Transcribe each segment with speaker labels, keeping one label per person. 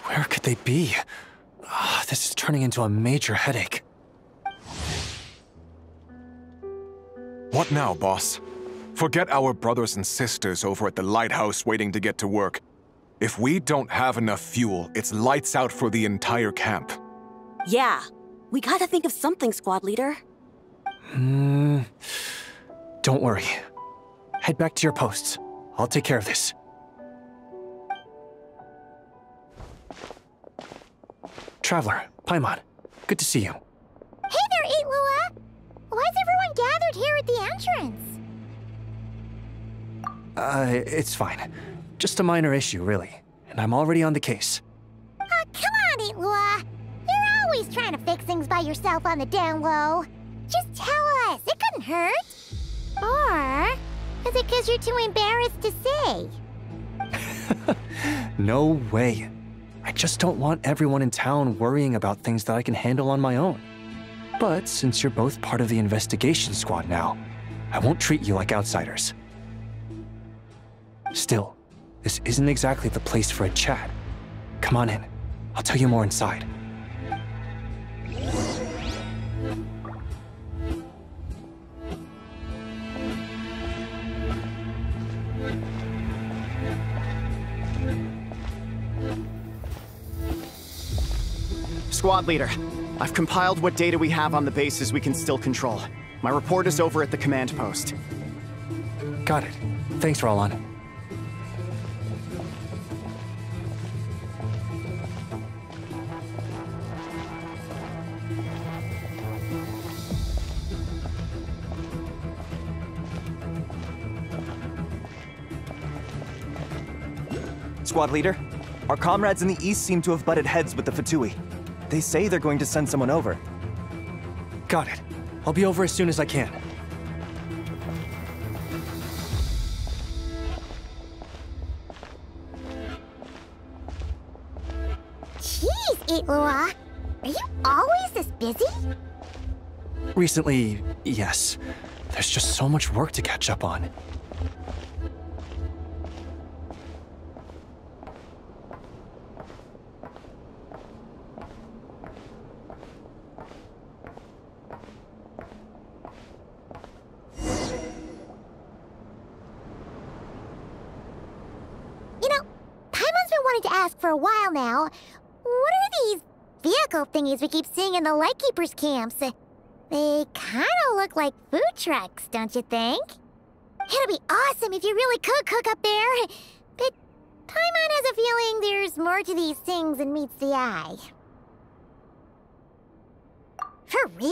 Speaker 1: Where could they be? This is turning into a major headache.
Speaker 2: What now, boss? Forget our brothers and sisters over at the lighthouse waiting to get to work. If we don't have enough fuel, it's lights out for the entire camp.
Speaker 3: Yeah, we gotta think of something, squad leader.
Speaker 1: Don't worry. Head back to your posts. I'll take care of this. Traveler, Paimon, good to see you.
Speaker 4: Hey there, Eitlua! Why's everyone gathered here at the entrance?
Speaker 1: It's fine. Just a minor issue, really. And I'm already on the case.
Speaker 4: Come on, Eitlua! You're always trying to fix things by yourself on the down low. Just tell us, it couldn't hurt. Or is it because you're too embarrassed to say?
Speaker 1: No way. I just don't want everyone in town worrying about things that I can handle on my own. But since you're both part of the investigation squad now, I won't treat you like outsiders. Still, this isn't exactly the place for a chat. Come on in. I'll tell you more inside.
Speaker 5: Squad leader, I've compiled what data we have on the bases we can still control. My report is over at the command post.
Speaker 1: Got it. Thanks, Roland.
Speaker 6: Squad leader, our comrades in the east seem to have butted heads with the Fatui. They say they're going to send someone over.
Speaker 1: Got it. I'll be over as soon as I can.
Speaker 4: Jeez, Eitlua! Are you always this busy?
Speaker 1: Recently, yes. There's just so much work to catch up on.
Speaker 4: To ask for a while now. What are these vehicle thingies we keep seeing in the Lightkeepers camps? They kinda look like food trucks, don't you think? It'd be awesome if you really could cook up there. But Paimon has a feeling there's more to these things than meets the eye. For real?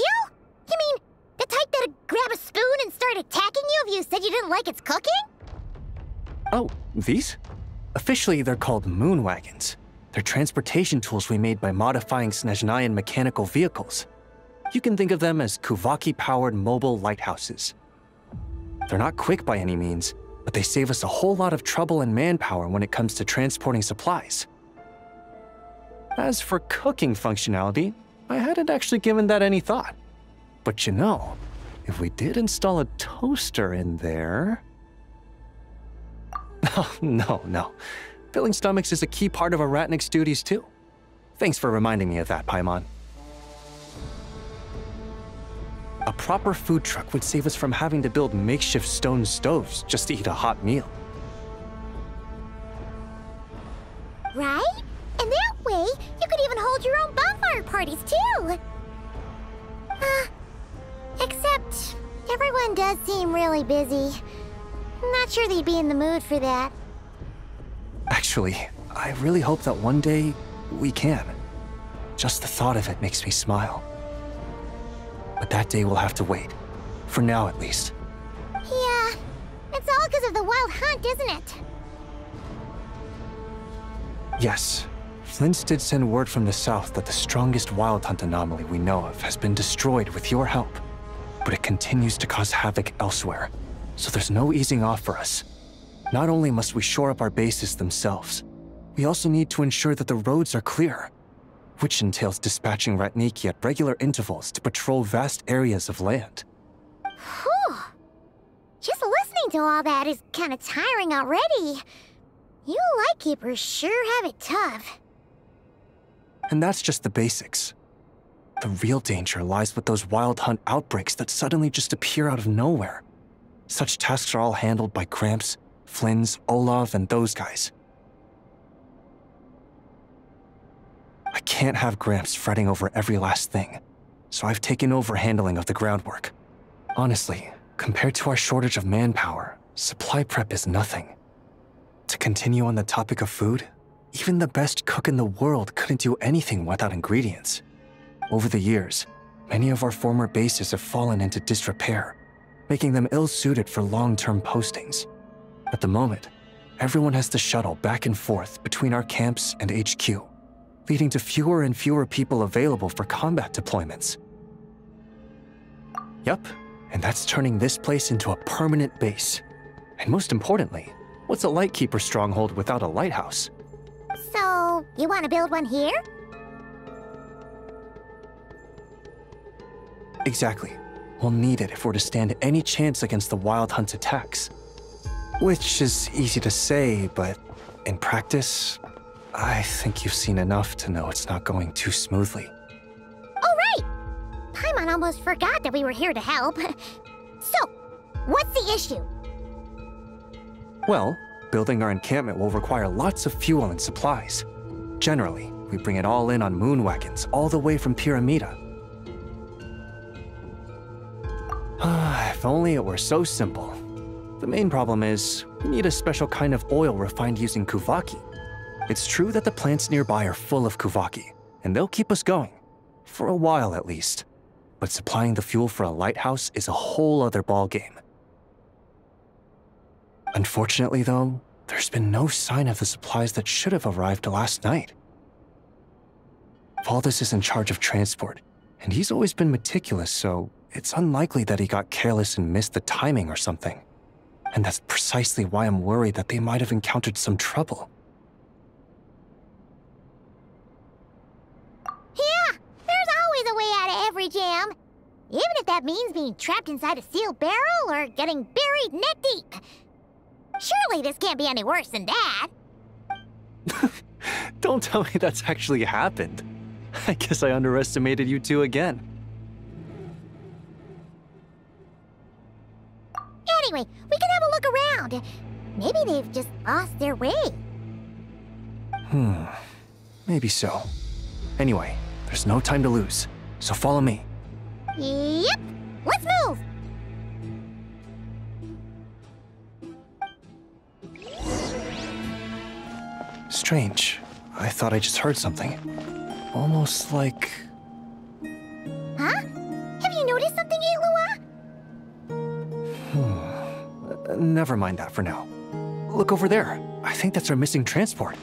Speaker 4: You mean the type that'd grab a spoon and start attacking you if you said you didn't like its cooking?
Speaker 1: Oh, these? Officially, they're called moon wagons. They're transportation tools we made by modifying Snezhnayan mechanical vehicles. You can think of them as Kuvaki-powered mobile lighthouses. They're not quick by any means, but they save us a whole lot of trouble and manpower when it comes to transporting supplies. As for cooking functionality, I hadn't actually given that any thought. But you know, if we did install a toaster in there... Oh, no. Filling stomachs is a key part of a Ratnik's duties, too. Thanks for reminding me of that, Paimon. A proper food truck would save us from having to build makeshift stone stoves just to eat a hot meal.
Speaker 4: Right? And that way, you could even hold your own bonfire parties, too! Except, everyone does seem really busy. Not sure they'd be in the mood for that.
Speaker 1: Actually, I really hope that one day we can. Just the thought of it makes me smile. But that day will have to wait. For now, at least.
Speaker 4: Yeah, it's all because of the wild hunt, isn't it?
Speaker 1: Yes. Flint's did send word from the south that the strongest wild hunt anomaly we know of has been destroyed with your help. But it continues to cause havoc elsewhere. So there's no easing off for us. Not only must we shore up our bases themselves, we also need to ensure that the roads are clear, which entails dispatching Ratniki at regular intervals to patrol vast areas of land.
Speaker 4: Whew. Just listening to all that is kind of tiring already. You Lightkeepers sure have it tough.
Speaker 1: And that's just the basics. The real danger lies with those wild hunt outbreaks that suddenly just appear out of nowhere. Such tasks are all handled by Gramps, Flynn's, Olav, and those guys. I can't have Gramps fretting over every last thing, so I've taken over handling of the groundwork. Honestly, compared to our shortage of manpower, supply prep is nothing. To continue on the topic of food, even the best cook in the world couldn't do anything without ingredients. Over the years, many of our former bases have fallen into disrepair, making them ill-suited for long-term postings. At the moment, everyone has to shuttle back and forth between our camps and HQ, leading to fewer and fewer people available for combat deployments. Yup, and that's turning this place into a permanent base. And most importantly, what's a Lightkeeper stronghold without a lighthouse?
Speaker 4: So, you want to build one here?
Speaker 1: Exactly. We'll need it if we're to stand any chance against the Wild Hunt's attacks. Which is easy to say, but in practice, I think you've seen enough to know it's not going too smoothly.
Speaker 4: Oh, right! Paimon almost forgot that we were here to help. So, what's the issue?
Speaker 1: Well, building our encampment will require lots of fuel and supplies. Generally, we bring it all in on moon wagons all the way from Pyramida. If only it were so simple. The main problem is, we need a special kind of oil refined using Kuvaki. It's true that the plants nearby are full of Kuvaki, and they'll keep us going. For a while at least. But supplying the fuel for a lighthouse is a whole other ballgame. Unfortunately though, there's been no sign of the supplies that should have arrived last night. Valdez is in charge of transport, and he's always been meticulous, so it's unlikely that he got careless and missed the timing or something. And that's precisely why I'm worried that they might have encountered some trouble.
Speaker 4: Yeah, there's always a way out of every jam. Even if that means being trapped inside a sealed barrel or getting buried neck deep. Surely this can't be any worse than that.
Speaker 1: Don't tell me that's actually happened. I guess I underestimated you two again.
Speaker 4: Anyway, we can have a look around. Maybe they've just lost their way.
Speaker 1: Maybe so. Anyway, there's no time to lose, so follow me.
Speaker 4: Yep, let's move!
Speaker 1: Strange. I thought I just heard something. Almost like...
Speaker 4: Huh? Have you noticed something, Itlua?
Speaker 1: Never mind that for now. Look over there. I think that's our missing transport.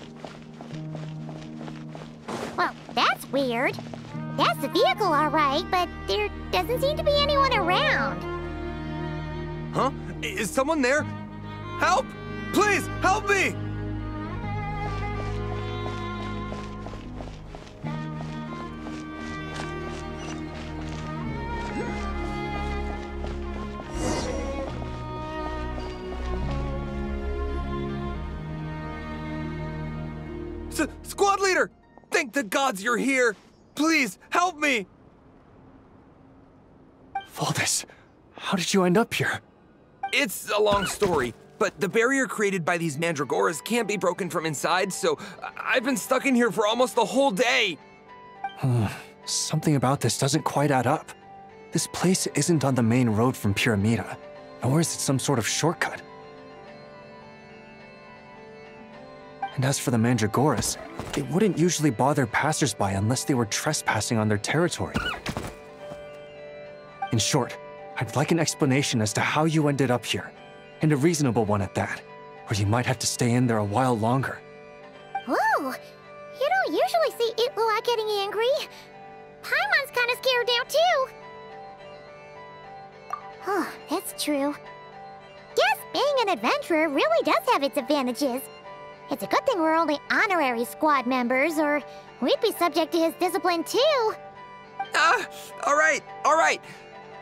Speaker 4: Well, that's weird. That's the vehicle, all right, but there doesn't seem to be anyone around.
Speaker 7: Huh? Is someone there? Help! Please, help me! Squad leader! Thank the gods you're here! Please, help me!
Speaker 1: Valdez, how did you end up here?
Speaker 7: It's a long story, but the barrier created by these mandragoras can't be broken from inside, so I've been stuck in here for almost the whole day!
Speaker 1: Something about this doesn't quite add up. This place isn't on the main road from Pyramida, nor is it some sort of shortcut. And as for the mandragoras, they wouldn't usually bother passersby unless they were trespassing on their territory. In short, I'd like an explanation as to how you ended up here, and a reasonable one at that, or you might have to stay in there a while longer.
Speaker 4: Ooh, you don't usually see Itlua getting angry. Paimon's kind of scared now, too. Oh, that's true. Guess being an adventurer really does have its advantages. It's a good thing we're only honorary squad members, or we'd be subject to his discipline, too.
Speaker 7: All right.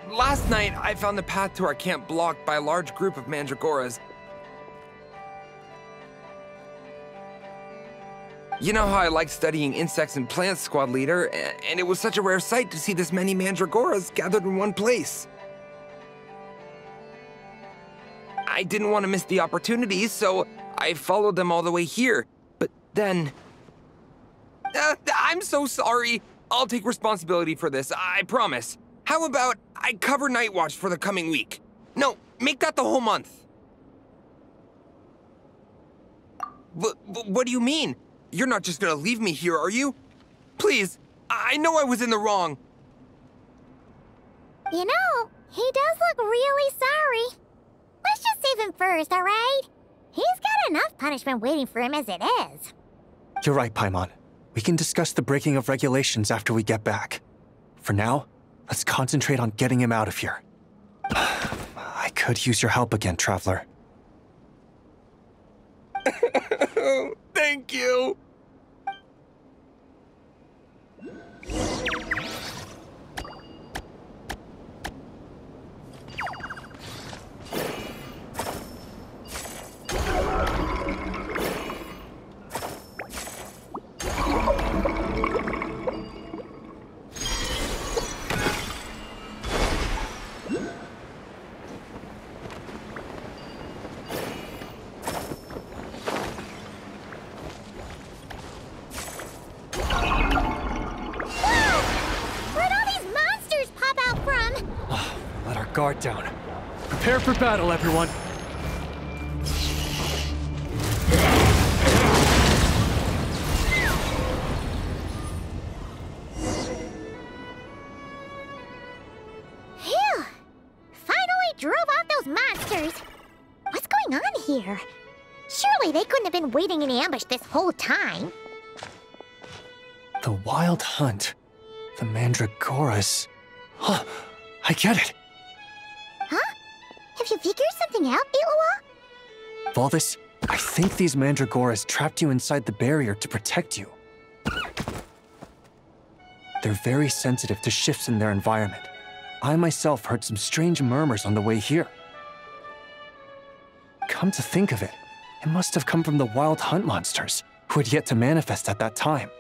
Speaker 7: Last night, I found the path to our camp blocked by a large group of mandragoras. You know how I like studying insects and plants, Squad Leader, and it was such a rare sight to see this many mandragoras gathered in one place. I didn't want to miss the opportunity, so I followed them all the way here. But then... I'm so sorry. I'll take responsibility for this, I promise. How about I cover Night Watch for the coming week? No, make that the whole month. What do you mean? You're not just gonna leave me here, are you? Please, I know I was in the wrong.
Speaker 4: You know, he does look really sorry. Let's just save him first, all right? He's got enough punishment waiting for him as it is.
Speaker 1: You're right, Paimon. We can discuss the breaking of regulations after we get back. For now, let's concentrate on getting him out of here. I could use your help again, Traveler.
Speaker 7: Thank you.
Speaker 1: Guard down. Prepare for battle, everyone.
Speaker 4: Phew! Finally drove off those monsters. What's going on here? Surely they couldn't have been waiting in ambush this whole time.
Speaker 1: The Wild Hunt. The Mandragoras. Huh, I get it.
Speaker 4: Huh? Have you figured something out, Illawa?
Speaker 1: Valdis, I think these Mandragoras trapped you inside the barrier to protect you. They're very sensitive to shifts in their environment. I myself heard some strange murmurs on the way here. Come to think of it, it must have come from the Wild Hunt monsters, who had yet to manifest at that time.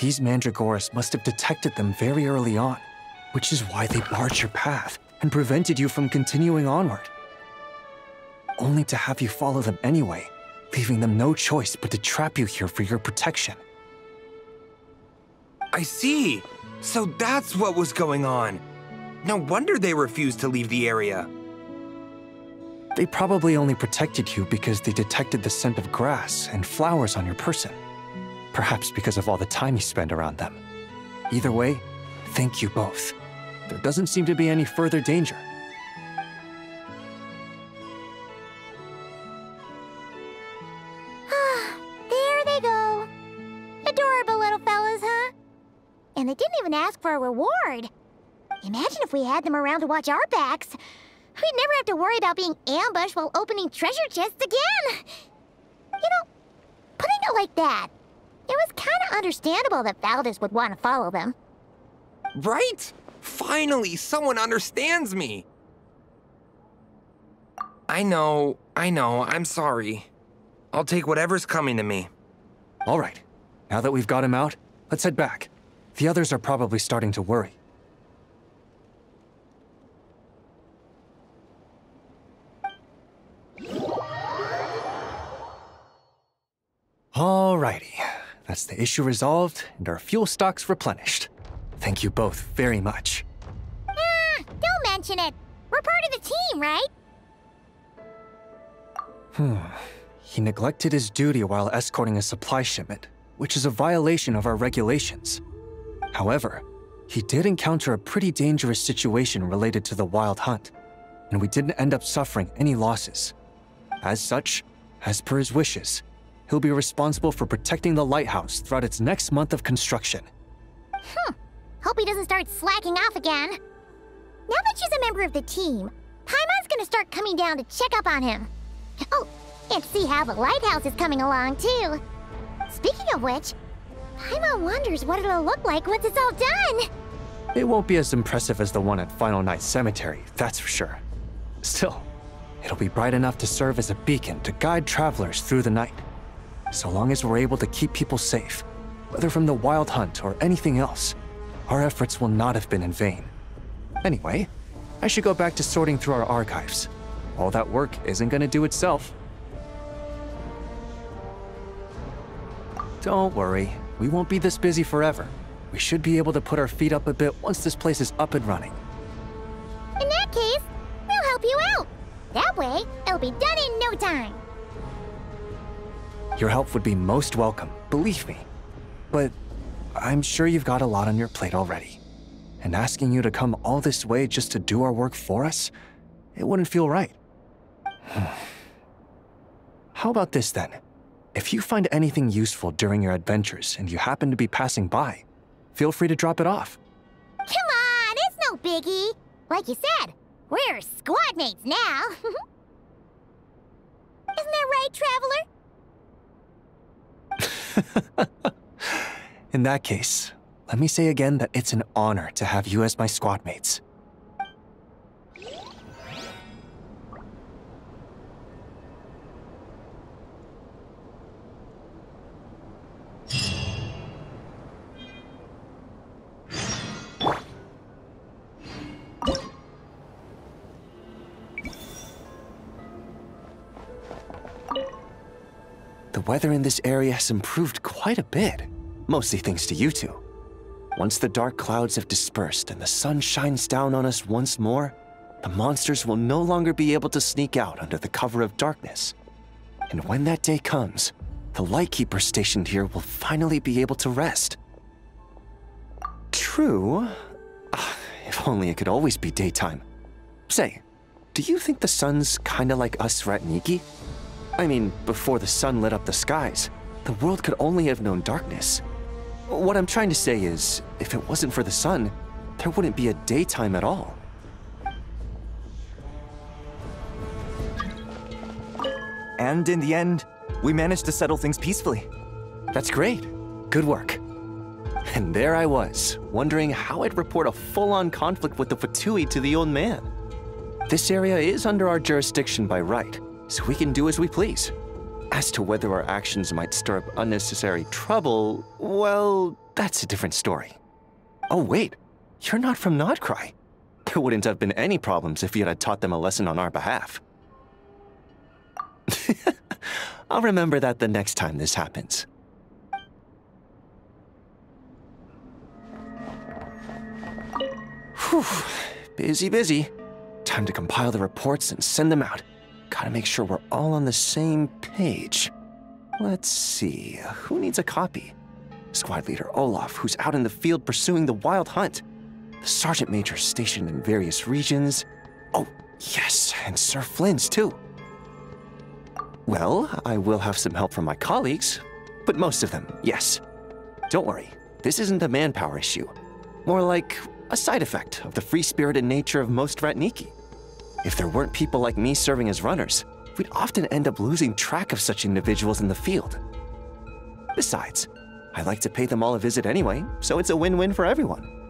Speaker 1: These Mandragoras must have detected them very early on, which is why they barred your path and prevented you from continuing onward. Only to have you follow them anyway, leaving them no choice but to trap you here for your protection.
Speaker 7: I see. So that's what was going on. No wonder they refused to leave the area.
Speaker 1: They probably only protected you because they detected the scent of grass and flowers on your person. Perhaps because of all the time you spend around them. Either way, thank you both. There doesn't seem to be any further danger.
Speaker 4: There they go. Adorable little fellas, huh? And they didn't even ask for a reward. Imagine if we had them around to watch our backs. We'd never have to worry about being ambushed while opening treasure chests again. You know, putting it like that, it was kind of understandable that Valdis would want to follow them.
Speaker 7: Right? Finally, someone understands me. I know, I'm sorry. I'll take whatever's coming to me.
Speaker 1: All right, now that we've got him out, let's head back. The others are probably starting to worry. Alrighty, that's the issue resolved and our fuel stocks replenished. Thank you both very much.
Speaker 4: Don't mention it. We're part of the team, right?
Speaker 1: He neglected his duty while escorting a supply shipment, which is a violation of our regulations. However, he did encounter a pretty dangerous situation related to the Wild Hunt, and we didn't end up suffering any losses. As such, as per his wishes, he'll be responsible for protecting the lighthouse throughout its next month of construction.
Speaker 4: Hope he doesn't start slacking off again. Now that she's a member of the team, Paimon's gonna start coming down to check up on him. Oh, and see how the lighthouse is coming along, too. Speaking of which, Paimon wonders what it'll look like once it's all done.
Speaker 1: It won't be as impressive as the one at Final Night Cemetery, that's for sure. Still, it'll be bright enough to serve as a beacon to guide travelers through the night. So long as we're able to keep people safe, whether from the wild hunt or anything else, our efforts will not have been in vain. Anyway, I should go back to sorting through our archives. All that work isn't gonna do itself. Don't worry, we won't be this busy forever. We should be able to put our feet up a bit once this place is up and running.
Speaker 4: In that case, we'll help you out. That way, it'll be done in no time.
Speaker 1: Your help would be most welcome, believe me. But I'm sure you've got a lot on your plate already. And asking you to come all this way just to do our work for us, it wouldn't feel right. How about this then? If you find anything useful during your adventures and you happen to be passing by, feel free to drop it off.
Speaker 4: Come on, it's no biggie. Like you said, we're squad mates now. Isn't that right, Traveler?
Speaker 1: In that case, let me say again that it's an honor to have you as my squad mates. The weather in this area has improved quite a bit, mostly thanks to you two. Once the dark clouds have dispersed and the sun shines down on us once more, the monsters will no longer be able to sneak out under the cover of darkness. And when that day comes, the Lightkeeper stationed here will finally be able to rest. True. If only it could always be daytime. Say, do you think the sun's kinda like us Ratniki? I mean, before the sun lit up the skies, the world could only have known darkness. What I'm trying to say is, if it wasn't for the sun, there wouldn't be a daytime at all.
Speaker 6: And in the end, we managed to settle things peacefully.
Speaker 1: That's great. Good work. And there I was, wondering how I'd report a full-on conflict with the Fatui to the old man. This area is under our jurisdiction by right, so we can do as we please. As to whether our actions might stir up unnecessary trouble, well, that's a different story. Oh wait, you're not from Nod-krai. There wouldn't have been any problems if you had taught them a lesson on our behalf. I'll remember that the next time this happens. Whew, busy. Time to compile the reports and send them out. Gotta make sure we're all on the same page. Let's see, who needs a copy? Squad leader Olaf, who's out in the field pursuing the wild hunt. The sergeant major stationed in various regions. Oh, yes, and Sir Flynn's too. Well, I will have some help from my colleagues, but most of them, yes. Don't worry, this isn't a manpower issue. More like a side effect of the free-spirited nature of most Ratniki. If there weren't people like me serving as runners, we'd often end up losing track of such individuals in the field. Besides, I like to pay them all a visit anyway, so it's a win-win for everyone.